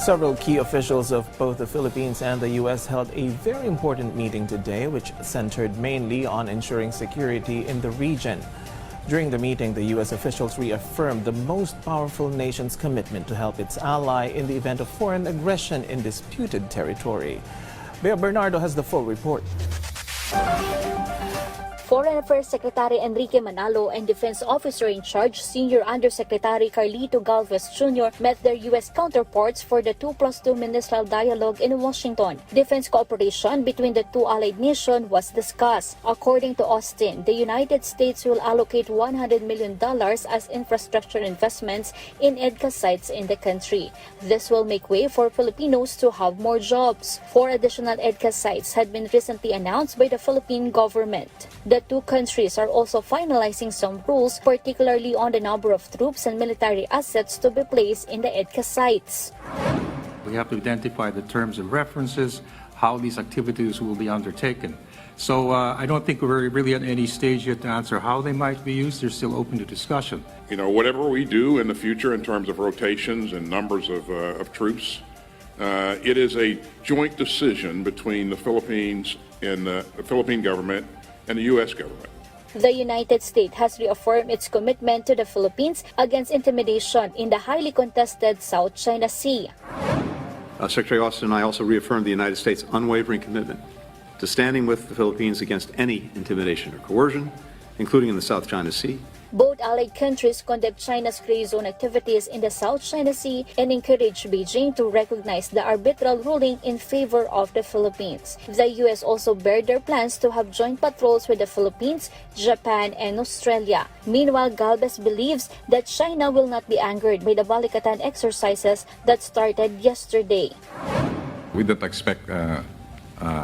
Several key officials of both the Philippines and the U.S. held a very important meeting today, which centered mainly on ensuring security in the region. During the meeting, the U.S. officials reaffirmed the most powerful nation's commitment to help its ally in the event of foreign aggression in disputed territory. Bea Bernardo has the full report. Foreign Affairs Secretary Enrique Manalo and Defense Officer in Charge Senior Undersecretary Carlito Galvez Jr. met their U.S. counterparts for the 2+2 ministerial dialogue in Washington. Defense cooperation between the two allied nations was discussed. According to Austin, the United States will allocate $100 million as infrastructure investments in EDCA sites in the country. This will make way for Filipinos to have more jobs. 4 additional EDCA sites had been recently announced by the Philippine government. The two countries are also finalizing some rules, particularly on the number of troops and military assets to be placed in the EDCA sites. We have to identify the terms and references, how these activities will be undertaken. So I don't think we're really at any stage yet to answer how they might be used. They're still open to discussion. You know, whatever we do in the future in terms of rotations and numbers of troops, it is a joint decision between the Philippines and the Philippine government and the U.S. government. The United States has reaffirmed its commitment to the Philippines against intimidation in the highly contested South China Sea. Secretary Austin and I also reaffirmed the United States' unwavering commitment to standing with the Philippines against any intimidation or coercion, including in the South China Sea. Both allied countries condemned China's gray zone activities in the South China Sea and encouraged Beijing to recognize the arbitral ruling in favor of the Philippines. The U.S. also bared their plans to have joint patrols with the Philippines, Japan, and Australia. Meanwhile, Galvez believes that China will not be angered by the Balikatan exercises that started yesterday. We don't expect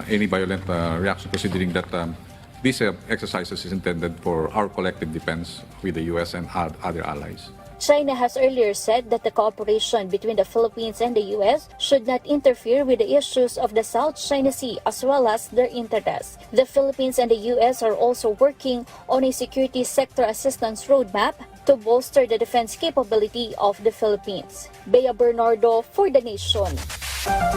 any violent reaction, considering that this exercises is intended for our collective defense with the U.S. and other allies. China has earlier said that the cooperation between the Philippines and the U.S. should not interfere with the issues of the South China Sea as well as their interests. The Philippines and the U.S. are also working on a security sector assistance roadmap to bolster the defense capability of the Philippines. Bea Bernardo for The Nation.